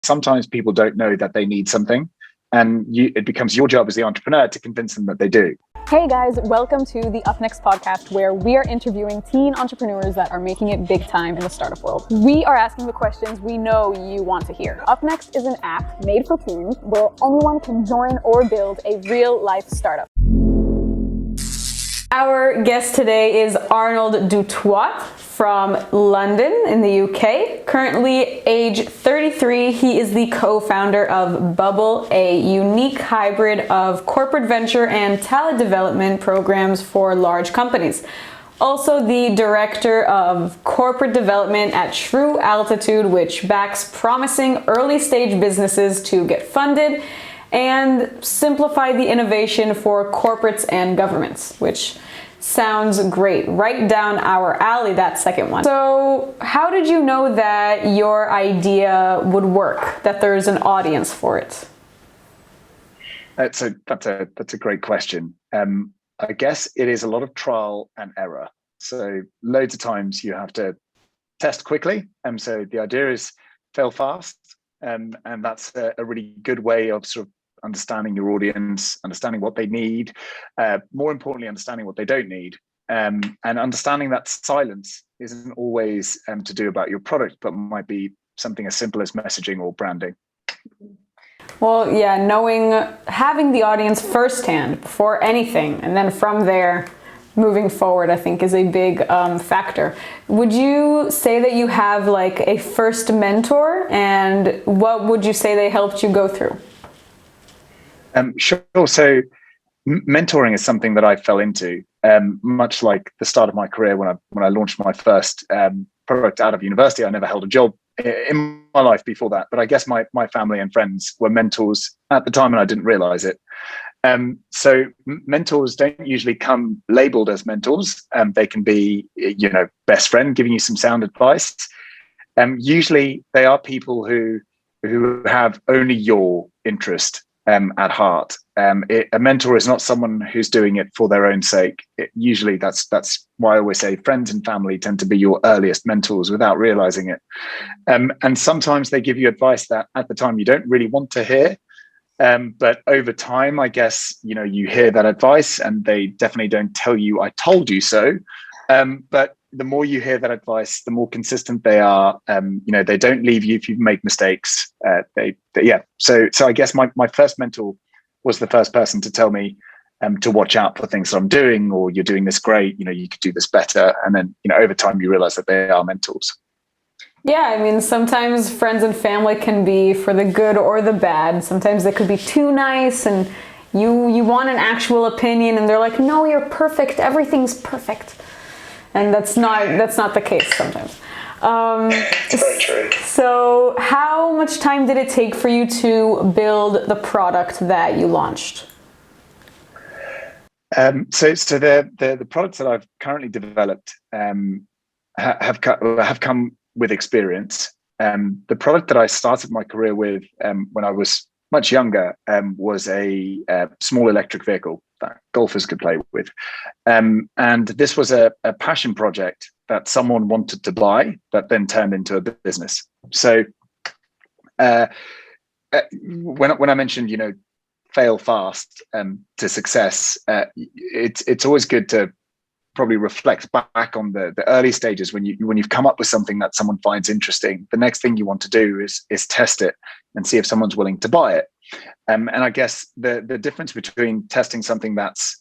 sometimes people don't know that they need something, and it becomes your job as the entrepreneur to convince them that they do. Hey guys, welcome to the Up Next podcast, where we are interviewing teen entrepreneurs that are making it big time in the startup world. We are asking the questions we know you want to hear. Up Next is an app made for teens where anyone can join or build a real life startup. Our guest today is Arnold Du Toit from London in the UK. Currently age 33, he is the co-founder of Bubble, a unique hybrid of corporate venture and talent development programs for large companies. Also the director of corporate development at True Altitude, which backs promising early stage businesses to get funded and simplify the innovation for corporates and governments, which sounds great. Right down our alley, that second one. So how did you know that your idea would work, that there's an audience for it? That's a great question. I guess it is a lot of trial and error. So loads of times you have to test quickly. So the idea is fail fast. And that's a really good way of sort of understanding your audience, understanding what they need, more importantly, understanding what they don't need, and understanding that silence isn't always to do about your product, but might be something as simple as messaging or branding. Well, yeah, having the audience firsthand before anything, and then from there, moving forward, I think is a big factor. Would you say that you have like a first mentor, and what would you say they helped you go through? Sure. So mentoring is something that I fell into, much like the start of my career when I launched my first product out of university. I never held a job in my life before that, but I guess my family and friends were mentors at the time, and I didn't realize it. So mentors don't usually come labeled as mentors. They can be, best friend giving you some sound advice. Usually they are people who have only your interest at heart. A mentor is not someone who's doing it for their own sake. Usually that's why I always say friends and family tend to be your earliest mentors without realizing it. And sometimes they give you advice that at the time you don't really want to hear. But over time, I guess, you hear that advice, and they definitely don't tell you, I told you so. But the more you hear that advice, the more consistent they are. They don't leave you if you make mistakes. So I guess my first mentor was the first person to tell me to watch out for things that I'm doing, or you're doing this great, you could do this better. And then, over time you realize that they are mentors. Yeah, I mean, sometimes friends and family can be for the good or the bad. Sometimes they could be too nice, and you want an actual opinion, and they're like, no, you're perfect. Everything's perfect. And that's not the case sometimes. It's very true. So how much time did it take for you to build the product that you launched? So the products that I've currently developed have come with experience. The product that I started my career with when I was much younger was a small electric vehicle that golfers could play with. And this was a passion project that someone wanted to buy that then turned into a business. So when I mentioned, fail fast to success, it's always good to probably reflect back on the early stages when you've come up with something that someone finds interesting. The next thing you want to do is test it and see if someone's willing to buy it. And I guess the difference between testing something that's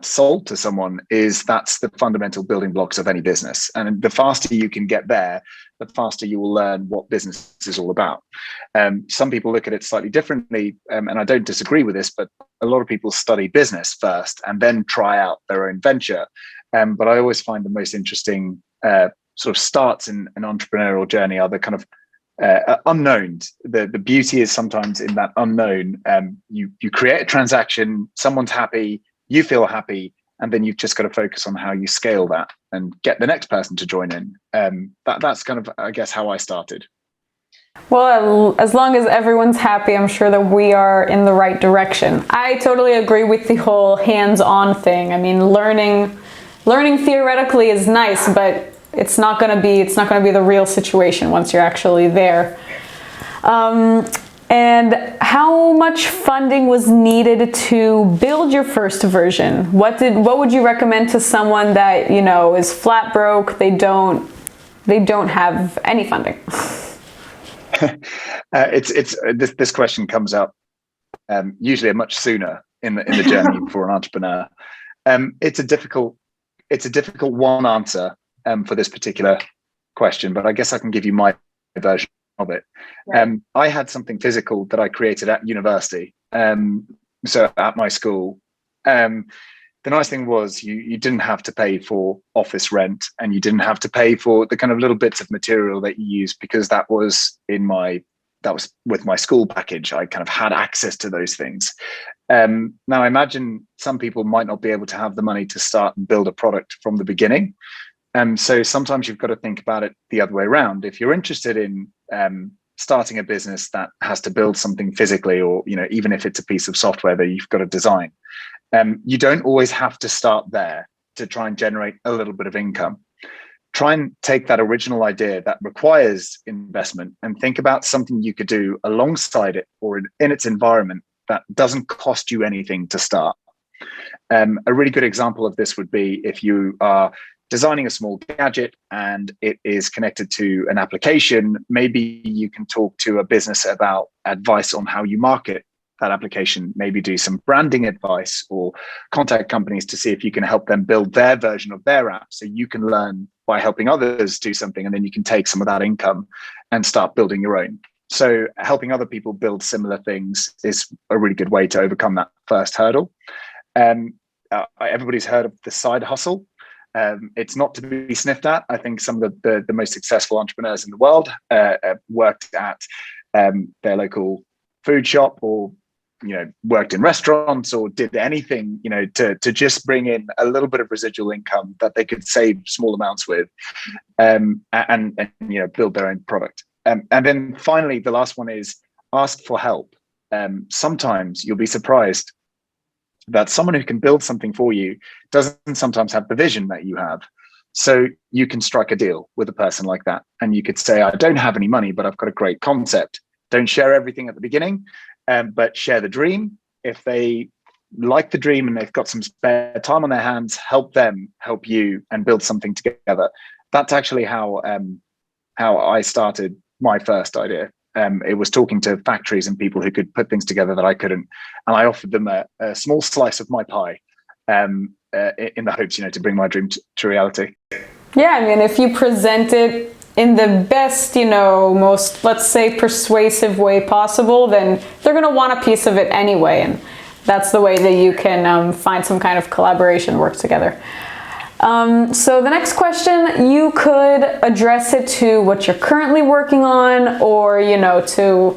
sold to someone is that's the fundamental building blocks of any business. And the faster you can get there, the faster you will learn what business is all about. Some people look at it slightly differently, and I don't disagree with this, but a lot of people study business first and then try out their own venture. But I always find the most interesting sort of starts in an entrepreneurial journey are the kind of unknowns. The beauty is sometimes in that unknown. You create a transaction, someone's happy, you feel happy, and then you've just got to focus on how you scale that and get the next person to join in. That's kind of, I guess, how I started. Well, as long as everyone's happy, I'm sure that we are in the right direction. I totally agree with the whole hands-on thing. I mean, learning theoretically is nice, but it's not going to be the real situation once you're actually there. And how much funding was needed to build your first version? What would you recommend to someone that, you know, is flat broke, they don't have any funding? This question comes up usually much sooner in the journey for an entrepreneur. It's a difficult one answer for this particular question, but I guess I can give you my version of it. Right. I had something physical that I created at university, so at my school. The nice thing was you didn't have to pay for office rent, and you didn't have to pay for the kind of little bits of material that you use, because that was with my school package. I kind of had access to those things. Now, I imagine some people might not be able to have the money to start and build a product from the beginning. So sometimes you've got to think about it the other way around. If you're interested in starting a business that has to build something physically, or, you know, even if it's a piece of software that you've got to design, you don't always have to start there to try and generate a little bit of income. Try and take that original idea that requires investment and think about something you could do alongside it or in its environment that doesn't cost you anything to start. A really good example of this would be if you are designing a small gadget and it is connected to an application. Maybe you can talk to a business about advice on how you market that application, maybe do some branding advice, or contact companies to see if you can help them build their version of their app, so you can learn by helping others do something, and then you can take some of that income and start building your own. So helping other people build similar things is a really good way to overcome that first hurdle. Everybody's heard of the side hustle. It's not to be sniffed at. I think some of the most successful entrepreneurs in the world worked at their local food shop, or, you know, worked in restaurants, or did anything, you know, to just bring in a little bit of residual income that they could save small amounts with, and you know, build their own product. And then finally, the last one is ask for help. Sometimes you'll be surprised that someone who can build something for you doesn't sometimes have the vision that you have. So you can strike a deal with a person like that, and you could say, I don't have any money, but I've got a great concept. Don't share everything at the beginning, but share the dream. If they like the dream and they've got some spare time on their hands, help them help you and build something together. That's actually how I started my first idea. It was talking to factories and people who could put things together that I couldn't, and I offered them a small slice of my pie, in the hopes, you know, to bring my dream to reality. Yeah, I mean, if you present it in the best, you know, most, let's say, persuasive way possible, then they're going to want a piece of it anyway, and that's the way that you can find some kind of collaboration, work together. So the next question, you could address it to what you're currently working on, or, you know, to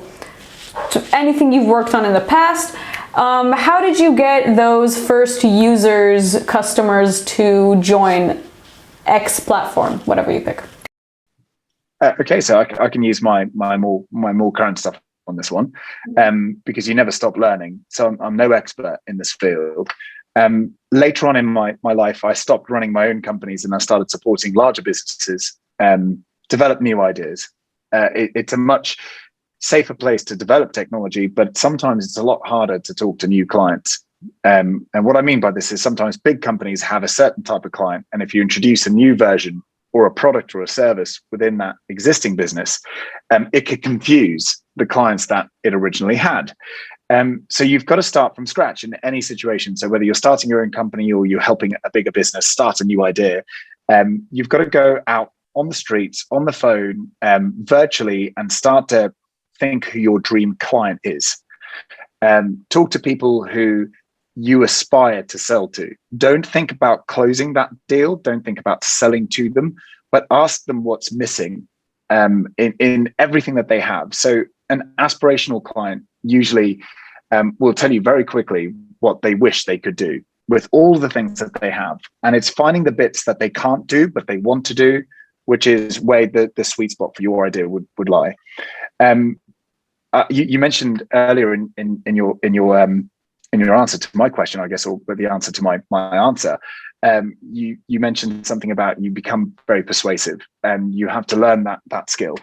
anything you've worked on in the past. How did you get those first users, customers to join X platform, whatever you pick? Okay, so I can use my more current stuff on this one, because you never stop learning. So I'm no expert in this field. Later on in my life, I stopped running my own companies and I started supporting larger businesses develop new ideas. It's a much safer place to develop technology, but sometimes it's a lot harder to talk to new clients. And what I mean by this is sometimes big companies have a certain type of client, and if you introduce a new version or a product or a service within that existing business, it could confuse the clients that it originally had. So you've got to start from scratch in any situation. So whether you're starting your own company or you're helping a bigger business start a new idea, you've got to go out on the streets, on the phone, virtually, and start to think who your dream client is. Talk to people who you aspire to sell to. Don't think about closing that deal. Don't think about selling to them, but ask them what's missing in everything that they have. So an aspirational client usually will tell you very quickly what they wish they could do with all the things that they have. And it's finding the bits that they can't do, but they want to do, which is where the sweet spot for your idea would lie. You mentioned earlier in your answer to my question, I guess, or the answer to my answer, you mentioned something about you become very persuasive, and you have to learn that skill.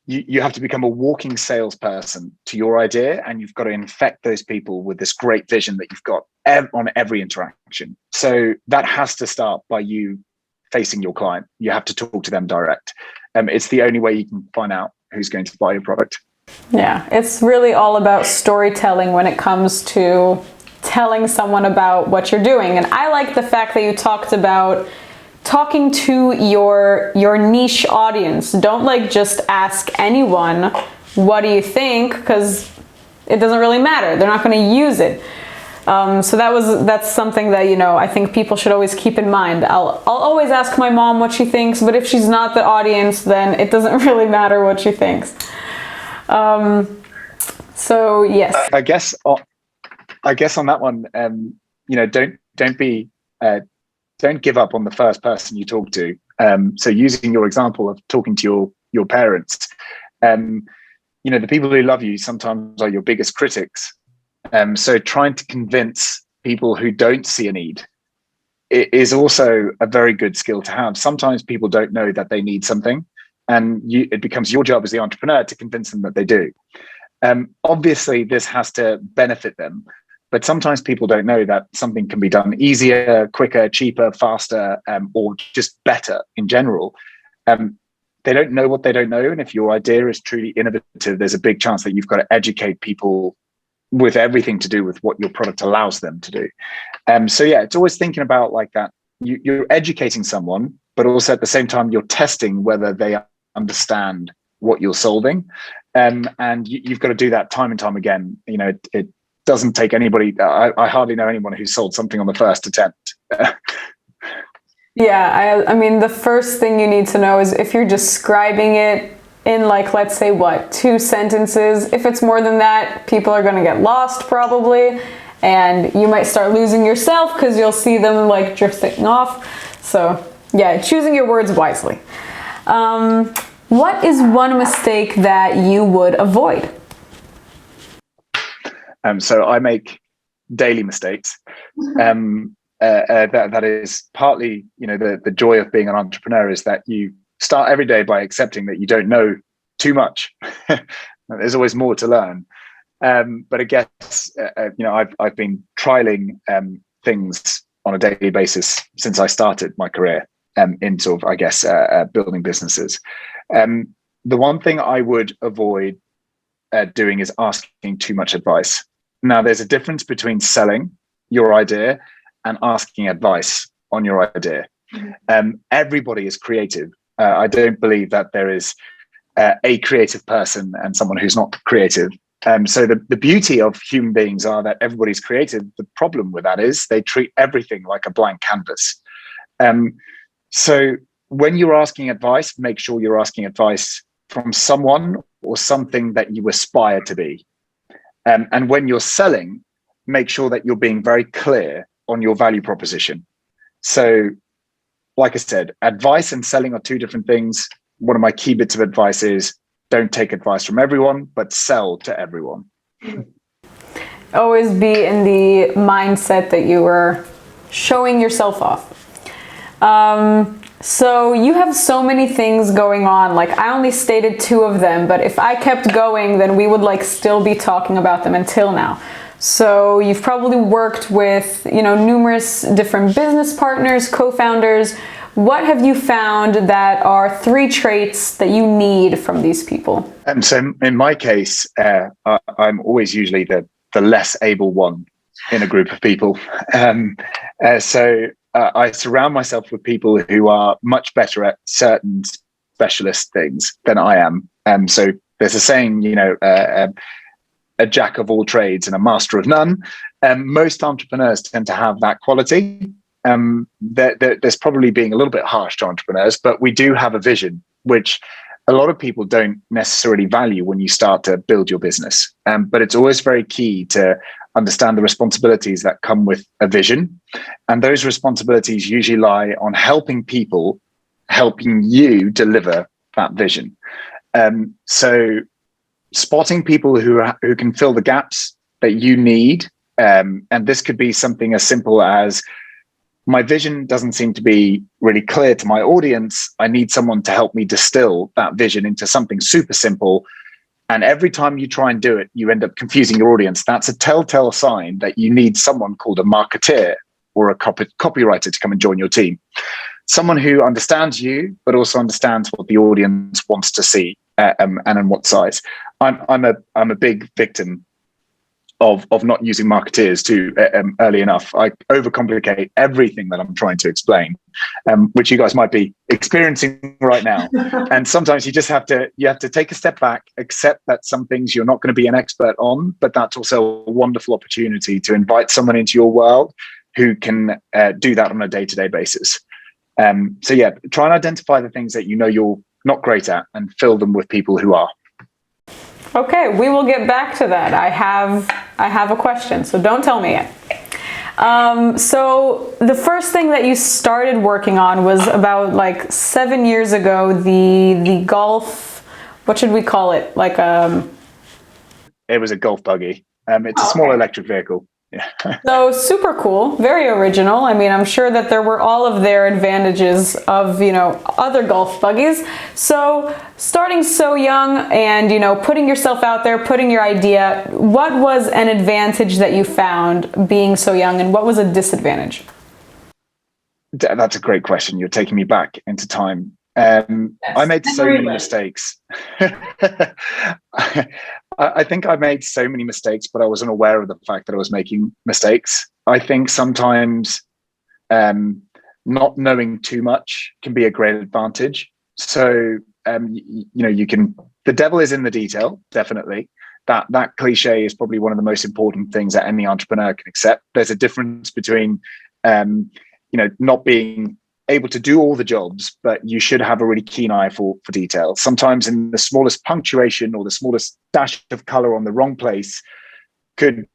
you have to become a walking salesperson to your idea, and you've got to infect those people with this great vision that you've got on every interaction. So that has to start by you facing your client. You have to talk to them direct. It's the only way you can find out who's going to buy your product. Yeah, it's really all about storytelling when it comes to telling someone about what you're doing. And I like the fact that you talked about talking to your niche audience. Don't like just ask anyone, what do you think? Because it doesn't really matter. They're not going to use it. So that's something that, I think people should always keep in mind. I'll always ask my mom what she thinks, but if she's not the audience, then it doesn't really matter what she thinks. So yes. I guess on that one, don't give up on the first person you talk to. So using your example of talking to your parents, the people who love you sometimes are your biggest critics. So trying to convince people who don't see a need is also a very good skill to have. Sometimes people don't know that they need something, and it becomes your job as the entrepreneur to convince them that they do. Obviously, this has to benefit them, but sometimes people don't know that something can be done easier, quicker, cheaper, faster, or just better in general. They don't know what they don't know, and if your idea is truly innovative, there's a big chance that you've got to educate people with everything to do with what your product allows them to do. So yeah, it's always thinking about like that. You're educating someone, but also at the same time, you're testing whether they understand what you're solving. And you've got to do that time and time again. It doesn't take anybody. I hardly know anyone who sold something on the first attempt. Yeah, I mean, the first thing you need to know is if you're describing it in let's say 2 sentences. If it's more than that, people are going to get lost probably, and you might start losing yourself because you'll see them drifting off. So yeah, choosing your words wisely. What is one mistake that you would avoid? So I make daily mistakes. That is partly, the joy of being an entrepreneur is that you start every day by accepting that you don't know too much. There's always more to learn. But I guess, I've been trialing things on a daily basis since I started my career in sort of, I guess, building businesses. The one thing I would avoid doing is asking too much advice. Now, there's a difference between selling your idea and asking advice on your idea. Everybody is creative. I don't believe that there is a creative person and someone who's not creative. So the beauty of human beings are that everybody's creative. The problem with that is they treat everything like a blank canvas. So when you're asking advice, make sure you're asking advice from someone or something that you aspire to be. And when you're selling, make sure that you're being very clear on your value proposition. So like I said, advice and selling are 2 different things. One of my key bits of advice is don't take advice from everyone, but sell to everyone. Always be in the mindset that you are showing yourself off. So you have so many things going on. I only stated 2 of them, but if I kept going, then we would still be talking about them until now. So you've probably worked with, numerous different business partners, co-founders. What have you found that are 3 traits that you need from these people? So in my case, I'm always usually the less able one in a group of people. So I surround myself with people who are much better at certain specialist things than I am. So there's a saying, a jack of all trades and a master of none. Most entrepreneurs tend to have that quality. There's probably being a little bit harsh to entrepreneurs, but we do have a vision, which a lot of people don't necessarily value when you start to build your business. But it's always very key to understand the responsibilities that come with a vision. And those responsibilities usually lie on helping people, helping you deliver that vision. So spotting people who can fill the gaps that you need. And this could be something as simple as my vision doesn't seem to be really clear to my audience. I need someone to help me distill that vision into something super simple. And every time you try and do it, you end up confusing your audience. That's a telltale sign that you need someone called a marketeer or a copywriter to come and join your team. Someone who understands you, but also understands what the audience wants to see and in what size. I'm a big victim of not using marketeers too early enough. I overcomplicate everything that I'm trying to explain, which you guys might be experiencing right now. And sometimes you just have to take a step back, accept that some things you're not going to be an expert on, but that's also a wonderful opportunity to invite someone into your world who can do that on a day-to-day basis. So yeah, try and identify the things that you know you're not great at and fill them with people who are. Okay, we will get back to that. I have a question, so don't tell me yet. So the first thing that you started working on was about like 7 years ago, the golf, what should we call it? Like It was a golf buggy. It's a small electric vehicle. Yeah. So super cool, very original. I mean, I'm sure that there were all of their advantages of, other golf buggies. So starting so young and, putting yourself out there, putting your idea, what was an advantage that you found being so young and what was a disadvantage? That's a great question. You're taking me back into time. I made so many mistakes. I think I made so many mistakes, but I wasn't aware of the fact that I was making mistakes. I think sometimes not knowing too much can be a great advantage. So, the devil is in the detail, definitely. That cliche is probably one of the most important things that any entrepreneur can accept. There's a difference between, not being able to do all the jobs, but you should have a really keen eye for detail. Sometimes in the smallest punctuation or the smallest dash of color on the wrong place could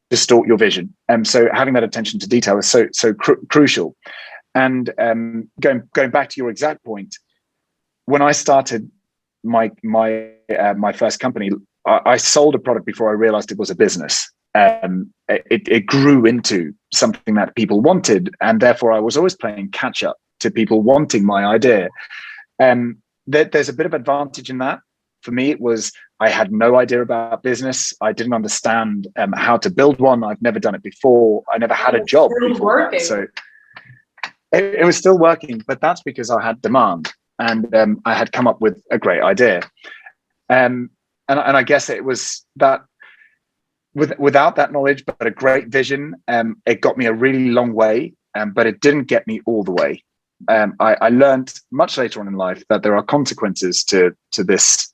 distort your vision. So having that attention to detail is so crucial. And going back to your exact point, when I started my first company, I sold a product before I realized it was a business. It grew into something that people wanted, and therefore I was always playing catch up to people wanting my idea. There's a bit of advantage in that. For me, it was I had no idea about business. I didn't understand how to build one. I've never done it before. I never had a job before that. So it was still working, but that's because I had demand and I had come up with a great idea. And I guess it was that without that knowledge, but a great vision, it got me a really long way, but it didn't get me all the way. I learned much later on in life that there are consequences to this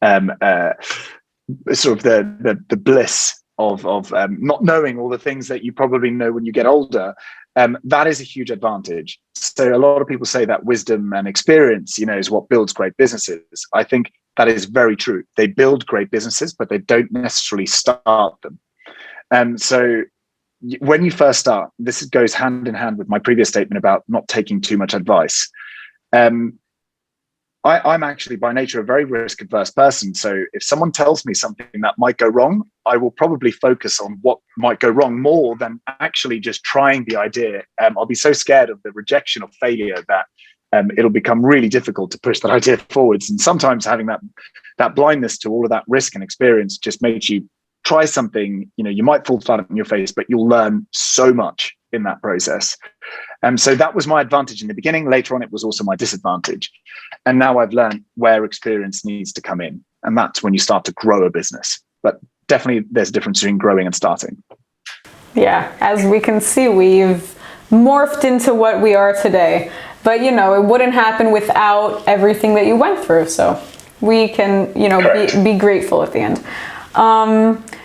sort of the bliss of not knowing all the things that you probably know when you get older. That is a huge advantage. So a lot of people say that wisdom and experience, is what builds great businesses. I think that is very true. They build great businesses, but they don't necessarily start them. So when you first start, this goes hand in hand with my previous statement about not taking too much advice. I'm actually by nature a very risk adverse person. So if someone tells me something that might go wrong, I will probably focus on what might go wrong more than actually just trying the idea. I'll be so scared of the rejection or failure that it'll become really difficult to push that idea forwards. And sometimes having that blindness to all of that risk and experience just makes you try something. You might fall flat on your face, but you'll learn so much in that process. So that was my advantage in the beginning. Later on, it was also my disadvantage. And now I've learned where experience needs to come in. And that's when you start to grow a business. But definitely there's a difference between growing and starting. Yeah, as we can see, we've morphed into what we are today. But, it wouldn't happen without everything that you went through. So we can, be grateful at the end.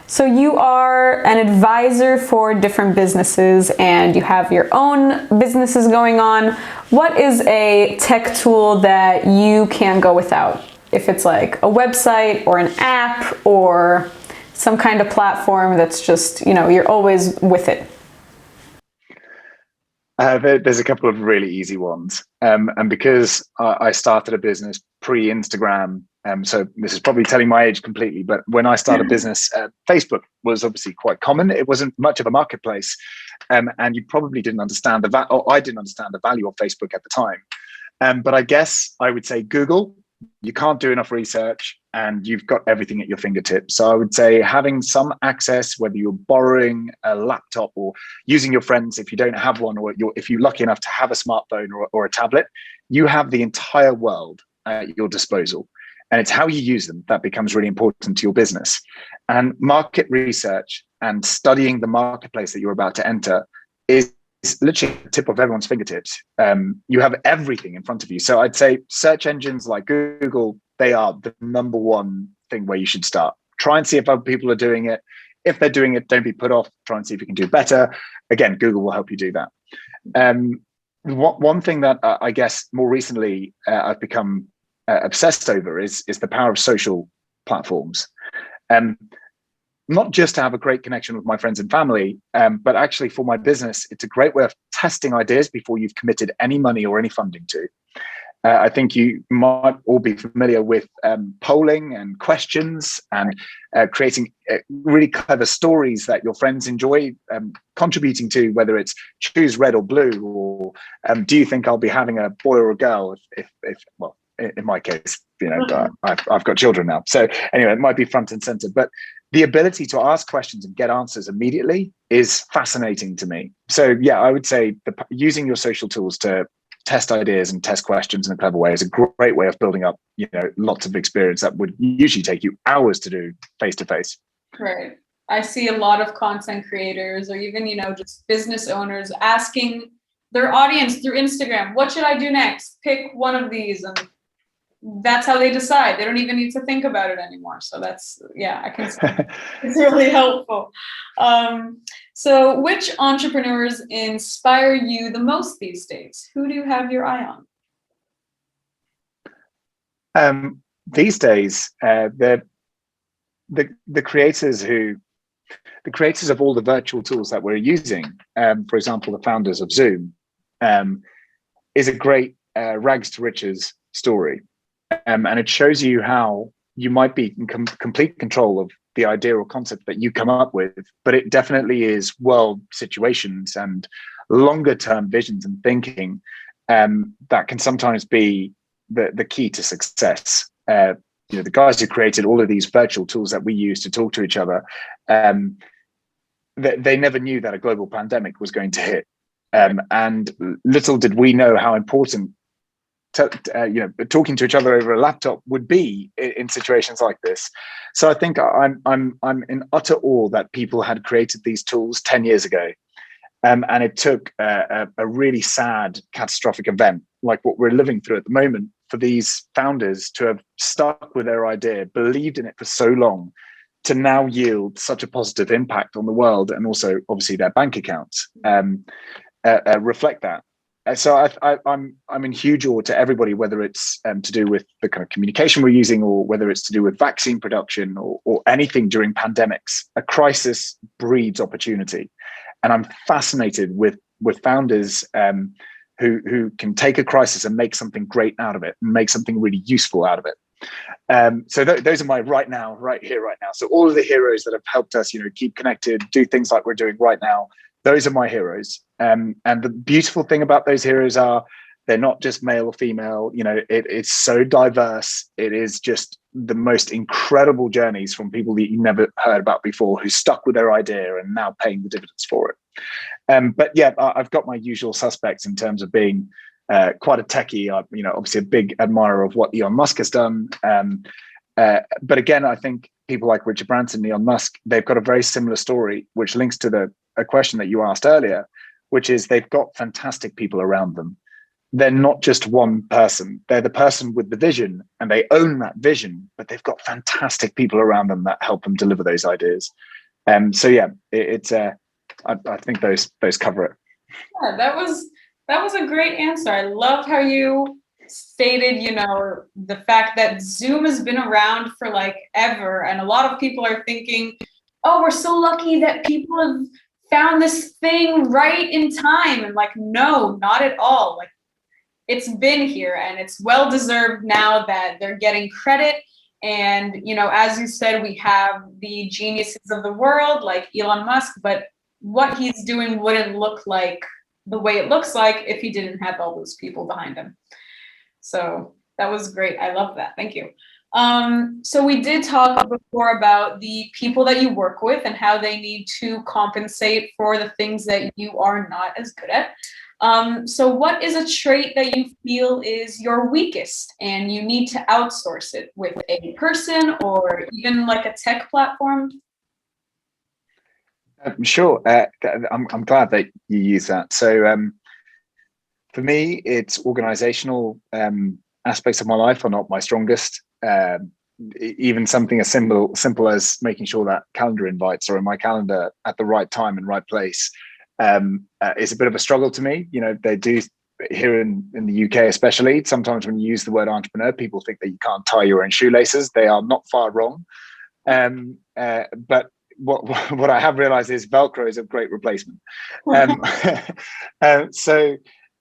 So you are an advisor for different businesses and you have your own businesses going on. What is a tech tool that you can't go without? If it's like a website or an app or some kind of platform that's just, you're always with it. There's a couple of really easy ones. And because I started a business pre-Instagram, So this is probably telling my age completely, but when I started business, Facebook was obviously quite common. It wasn't much of a marketplace, and you probably didn't understand or I didn't understand the value of Facebook at the time. But I guess I would say Google. You can't do enough research, and you've got everything at your fingertips. So I would say having some access, whether you're borrowing a laptop or using your friends if you don't have one, or if you're lucky enough to have a smartphone or a tablet, you have the entire world at your disposal. And it's how you use them that becomes really important to your business. And market research and studying the marketplace that you're about to enter is literally the tip of everyone's fingertips. You have everything in front of you. So I'd say search engines like Google, they are the number one thing where you should start. Try and see if other people are doing it. If they're doing it, don't be put off. Try and see if you can do better. Again, Google will help you do that. One thing that I guess more recently I've become obsessed over is the power of social platforms. Not just to have a great connection with my friends and family, but actually for my business, it's a great way of testing ideas before you've committed any money or any funding to. I think you might all be familiar with polling and questions and creating really clever stories that your friends enjoy contributing to, whether it's choose red or blue, or do you think I'll be having a boy or a girl if well, in my case, I've got children now. So anyway, it might be front and center, but the ability to ask questions and get answers immediately is fascinating to me. So yeah, I would say using your social tools to test ideas and test questions in a clever way is a great way of building up, lots of experience that would usually take you hours to do face to face. Right. I see a lot of content creators or even, just business owners asking their audience through Instagram, what should I do next? Pick one of these. And that's how they decide. They don't even need to think about it anymore. So that's, I can see it's really helpful. So which entrepreneurs inspire you the most these days? Who do you have your eye on? These days, the creators of all the virtual tools that we're using, for example, the founders of Zoom, is a great rags to riches story. And it shows you how you might be in complete control of the idea or concept that you come up with, but it definitely is world situations and longer term visions and thinking that can sometimes be the key to success. The guys who created all of these virtual tools that we use to talk to each other, they never knew that a global pandemic was going to hit. And little did we know how important talking to each other over a laptop would be in situations like this. So I think I'm in utter awe that people had created these tools 10 years ago, and it took a really sad, catastrophic event like what we're living through at the moment for these founders to have stuck with their idea, believed in it for so long, to now yield such a positive impact on the world, and also obviously their bank accounts reflect that. So I'm in huge awe to everybody, whether it's to do with the kind of communication we're using, or whether it's to do with vaccine production or anything during pandemics. A crisis breeds opportunity, and I'm fascinated with founders who can take a crisis and make something great out of it, and make something really useful out of it. So those are my right here, right now. So all of the heroes that have helped us, keep connected, do things like we're doing right now. Those are my heroes. And the beautiful thing about those heroes are they're not just male or female. It's so diverse. It is just the most incredible journeys from people that you never heard about before, who stuck with their idea and now paying the dividends for it. But yeah, I've got my usual suspects in terms of being quite a techie. Obviously a big admirer of what Elon Musk has done. But again, I think people like Richard Branson, Elon Musk, they've got a very similar story, which links to a question that you asked earlier, which is they've got fantastic people around them. They're not just one person. They're the person with the vision, and they own that vision, but they've got fantastic people around them that help them deliver those ideas. So yeah, I think those cover it. Yeah, that was a great answer. I love how you stated, the fact that Zoom has been around for like ever. And a lot of people are thinking, oh, we're so lucky that people have found this thing right in time. And like, no, not at all. Like, it's been here, and it's well deserved now that they're getting credit And, as you said, we have the geniuses of the world like Elon Musk, but what he's doing wouldn't look like the way it looks like if he didn't have all those people behind him. So that was great. I love that. Thank you. So we did talk before about the people that you work with and how they need to compensate for the things that you are not as good at. So what is a trait that you feel is your weakest and you need to outsource it with a person or even like a tech platform? Sure. I'm glad that you use that. So for me, it's organizational aspects of my life are not my strongest. Even something as simple as making sure that calendar invites are in my calendar at the right time and right place is a bit of a struggle to me. They do here in the UK, especially. Sometimes when you use the word entrepreneur, people think that you can't tie your own shoelaces. They are not far wrong. But what I have realized is Velcro is a great replacement. So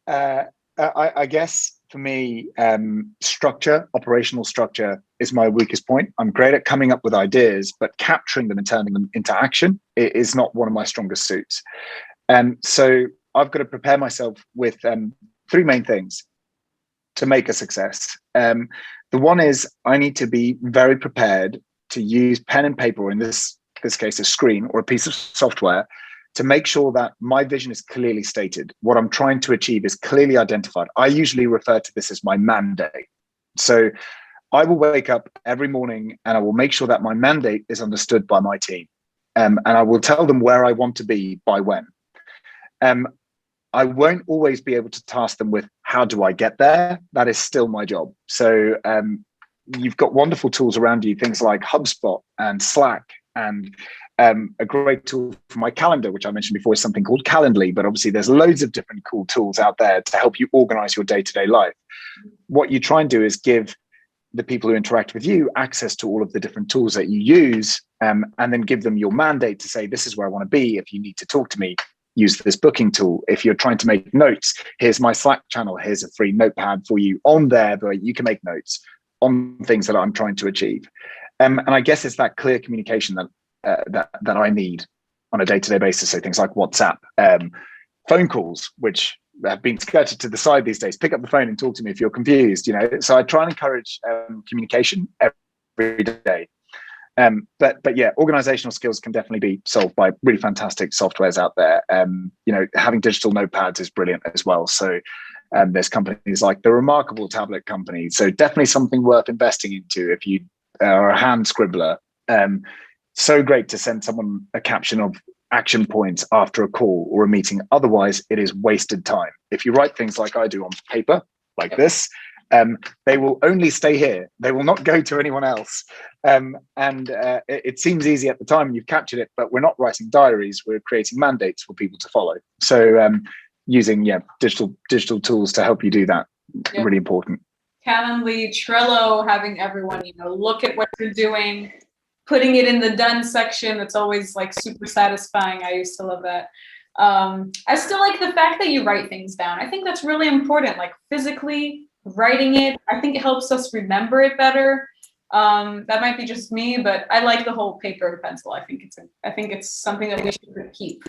I guess for me, operational structure is my weakest point. I'm great at coming up with ideas, but capturing them and turning them into action is not one of my strongest suits. So I've got to prepare myself with three main things to make a success. The one is I need to be very prepared to use pen and paper, or in this case, a screen or a piece of software, to make sure that my vision is clearly stated. What I'm trying to achieve is clearly identified. I usually refer to this as my mandate. So I will wake up every morning and I will make sure that my mandate is understood by my team. And I will tell them where I want to be by when. I won't always be able to task them with how do I get there? That is still my job. So you've got wonderful tools around you, things like HubSpot and Slack, and a great tool for my calendar, which I mentioned before, is something called Calendly. But obviously there's loads of different cool tools out there to help you organize your day-to-day life. What you try and do is give the people who interact with you access to all of the different tools that you use, and then give them your mandate to say, this is where I want to be. If you need to talk to me, use this booking tool. If you're trying to make notes, here's my Slack channel. Here's a free notepad for you on there where you can make notes on things that I'm trying to achieve. And I guess it's that clear communication that I need on a day-to-day basis. So things like WhatsApp, phone calls, which have been skirted to the side these days. Pick up the phone and talk to me if you're confused. So I try and encourage communication every day. But yeah, organizational skills can definitely be solved by really fantastic softwares out there. Having digital notepads is brilliant as well. So there's companies like the Remarkable tablet company. So definitely something worth investing into if you are a hand scribbler. So great to send someone a caption of action points after a call or a meeting. Otherwise, it is wasted time. If you write things like I do on paper, like this, they will only stay here. They will not go to anyone else. It seems easy at the time and you've captured it, but we're not writing diaries. We're creating mandates for people to follow. So using digital tools to help you do that, really important. Calendly, Trello, having everyone, look at what you're doing, putting it in the done section. It's always like super satisfying. I used to love that. I still like the fact that you write things down. I think that's really important, like physically writing it. I think it helps us remember it better. That might be just me, but I like the whole paper and pencil. I think it's something that we should keep.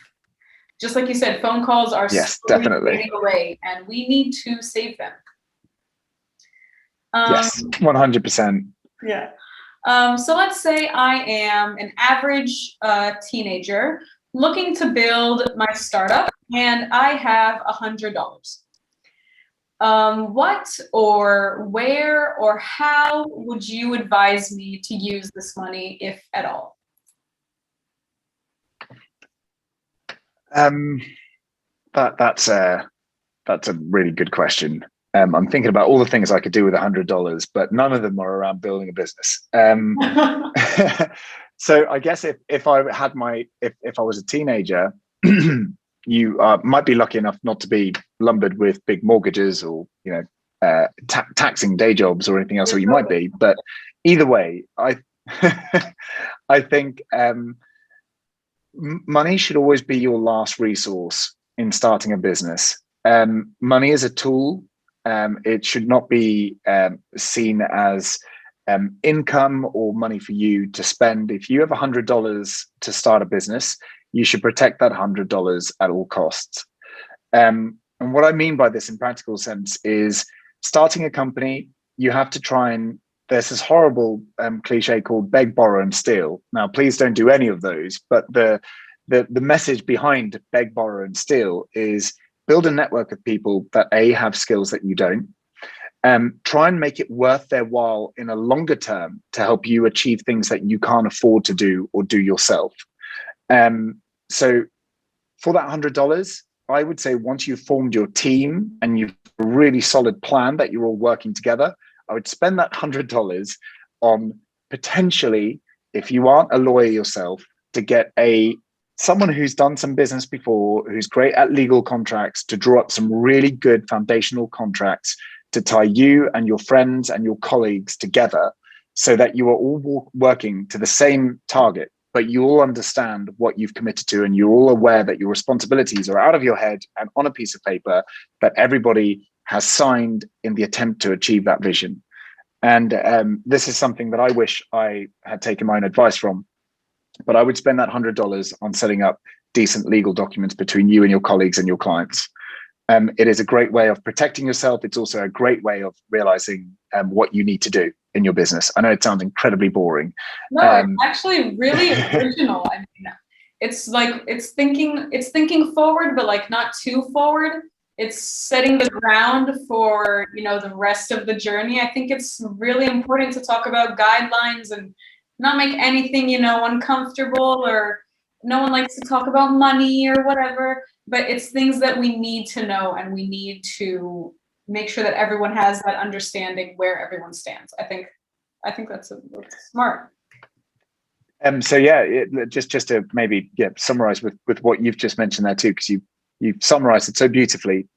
Just like you said, phone calls are definitely fading away, and we need to save them. Yes, 100%. Yeah. So let's say I am an average teenager looking to build my startup, and I have $100. What or where or how would you advise me to use this money, if at all? That's a really good question. I'm thinking about all the things I could do with $100, but none of them are around building a business. So I guess if I was a teenager, you might be lucky enough not to be lumbered with big mortgages or taxing day jobs or anything else, or you might be. But either way, I think money should always be your last resource in starting a business. Money is a tool. It should not be seen as income or money for you to spend. If you have $100 to start a business, you should protect that $100 at all costs. And what I mean by this in practical sense is starting a company, you have to try and, there's this horrible cliche called beg, borrow, and steal. Now, please don't do any of those. But the message behind beg, borrow, and steal is build a network of people that have skills that you don't. Try and make it worth their while in a longer term to help you achieve things that you can't afford to do or do yourself. So for that $100, I would say once you've formed your team and you've a really solid plan that you're all working together, I would spend that $100 on potentially, if you aren't a lawyer yourself, to get someone who's done some business before, who's great at legal contracts, to draw up some really good foundational contracts to tie you and your friends and your colleagues together so that you are all working to the same target, but you all understand what you've committed to and you're all aware that your responsibilities are out of your head and on a piece of paper that everybody has signed in the attempt to achieve that vision. And this is something that I wish I had taken my own advice from, but I would spend that $100 on setting up decent legal documents between you and your colleagues and your clients. It is a great way of protecting yourself. It's also a great way of realizing what you need to do in your business. I know it sounds incredibly boring. No, it's actually really original. I mean, it's like it's thinking forward, but like not too forward. It's setting the ground for, you know, the rest of the journey. I think it's really important to talk about guidelines and not make anything, you know, uncomfortable, or no one likes to talk about money or whatever, but it's things that we need to know, and we need to make sure that everyone has that understanding where everyone stands. I think that's smart. So yeah, just to maybe summarize with what you've just mentioned there too, because you've summarized it so beautifully.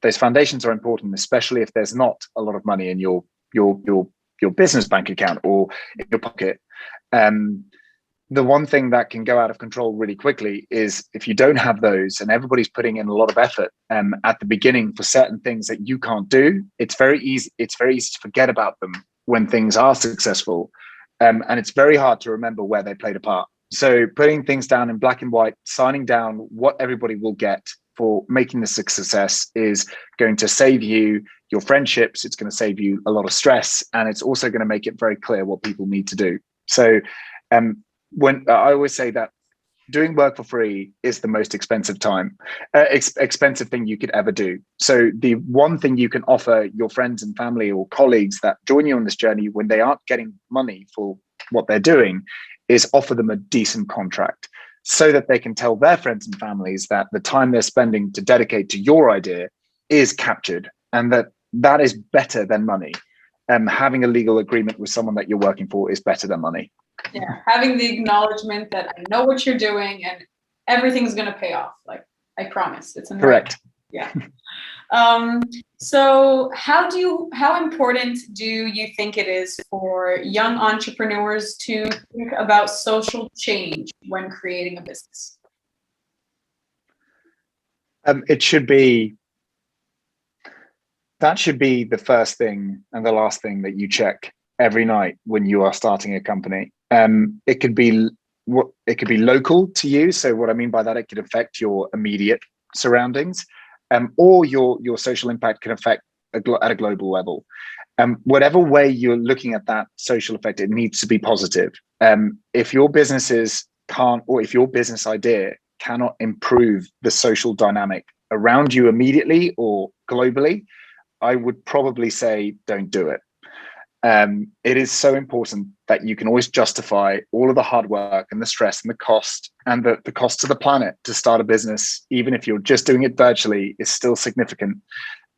Those foundations are important, especially if there's not a lot of money in your business bank account or in your pocket. The one thing that can go out of control really quickly is if you don't have those and everybody's putting in a lot of effort at the beginning for certain things that you can't do, it's very easy to forget about them when things are successful. And it's very hard to remember where they played a part. So putting things down in black and white, signing down what everybody will get for making this a success is going to save you your friendships. It's going to save you a lot of stress, and it's also going to make it very clear what people need to do. So when I always say that doing work for free is the most expensive expensive thing you could ever do. So the one thing you can offer your friends and family or colleagues that join you on this journey when they aren't getting money for what they're doing is offer them a decent contract so that they can tell their friends and families that the time they're spending to dedicate to your idea is captured, and that is better than money. Having a legal agreement with someone that you're working for is better than money. Yeah, having the acknowledgement that I know what you're doing and everything's going to pay off. Like, I promise. It's correct. Yeah. So how important do you think it is for young entrepreneurs to think about social change when creating a business? That should be the first thing and the last thing that you check every night when you are starting a company. It could be local to you. So what I mean by that, it could affect your immediate surroundings, or your social impact can affect at a global level. Whatever way you're looking at that social effect, it needs to be positive. If your businesses can't, or if your business idea cannot improve the social dynamic around you immediately or globally, I would probably say don't do it. It is so important that you can always justify all of the hard work and the stress and the cost and the cost to the planet to start a business, even if you're just doing it virtually, is still significant.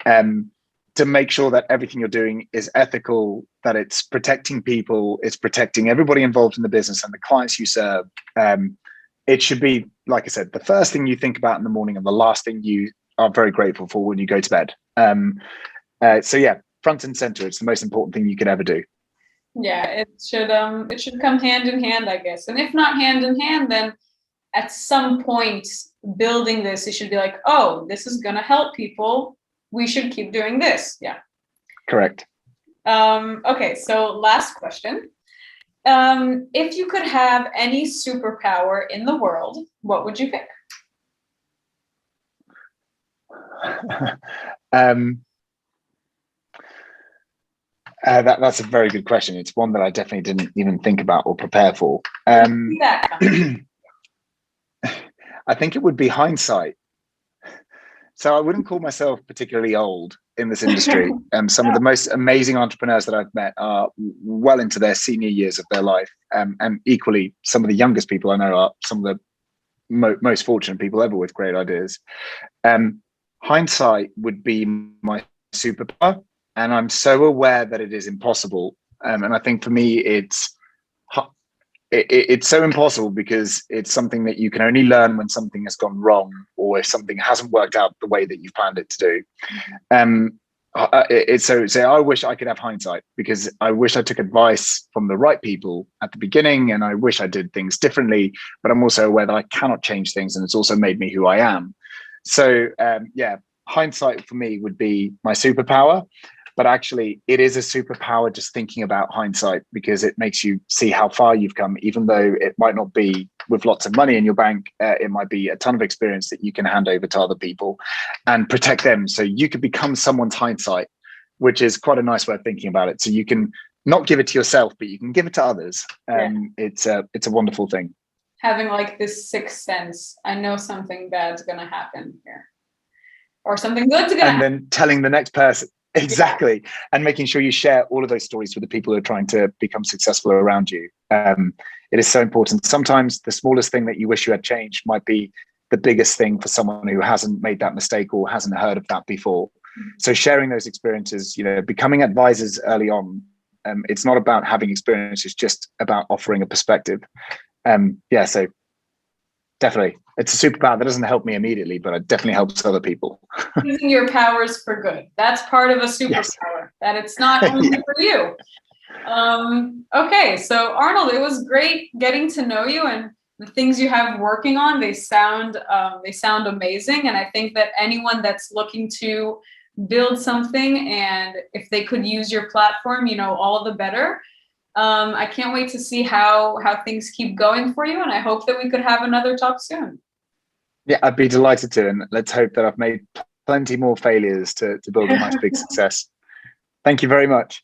To make sure that everything you're doing is ethical, that it's protecting people, it's protecting everybody involved in the business and the clients you serve. It should be, like I said, the first thing you think about in the morning and the last thing you are very grateful for when you go to bed. So yeah, front and center, it's the most important thing you could ever do. Yeah, it should come hand in hand, I guess. And if not hand in hand, then at some point building this, it should be like, oh, this is gonna help people. We should keep doing this. Yeah. Correct. Okay, so last question. If you could have any superpower in the world, what would you pick? That's a very good question. It's one that I definitely didn't even think about or prepare for. I think it would be hindsight. So I wouldn't call myself particularly old in this industry. Some of the most amazing entrepreneurs that I've met are well into their senior years of their life. And equally, some of the youngest people I know are some of the most fortunate people ever with great ideas. Hindsight would be my superpower. And I'm so aware that it is impossible. And I think for me, it's so impossible because it's something that you can only learn when something has gone wrong or if something hasn't worked out the way that you've planned it to do. So I wish I could have hindsight because I wish I took advice from the right people at the beginning, and I wish I did things differently, but I'm also aware that I cannot change things, and it's also made me who I am. So hindsight for me would be my superpower. But actually, it is a superpower just thinking about hindsight because it makes you see how far you've come, even though it might not be with lots of money in your bank. It might be a ton of experience that you can hand over to other people and protect them. So you could become someone's hindsight, which is quite a nice way of thinking about it. So you can not give it to yourself, but you can give it to others. It's a wonderful thing. Having like this sixth sense, I know something bad's going to happen here. Or something good's going to happen. And then telling the next person. Exactly. Yeah. And making sure you share all of those stories with the people who are trying to become successful around you. It is so important. Sometimes the smallest thing that you wish you had changed might be the biggest thing for someone who hasn't made that mistake or hasn't heard of that before. Mm-hmm. So sharing those experiences, becoming advisors early on, it's not about having experience, it's just about offering a perspective. So definitely. It's a superpower that doesn't help me immediately, but it definitely helps other people. Using your powers for good. That's part of a superpower, yes. That it's not only for you. Okay, so Arnold, it was great getting to know you, and the things you have working on, they sound amazing. And I think that anyone that's looking to build something, and if they could use your platform, all the better. I can't wait to see how things keep going for you, and I hope that we could have another talk soon. Yeah, I'd be delighted to, and let's hope that I've made plenty more failures to build a nice big success. Thank you very much.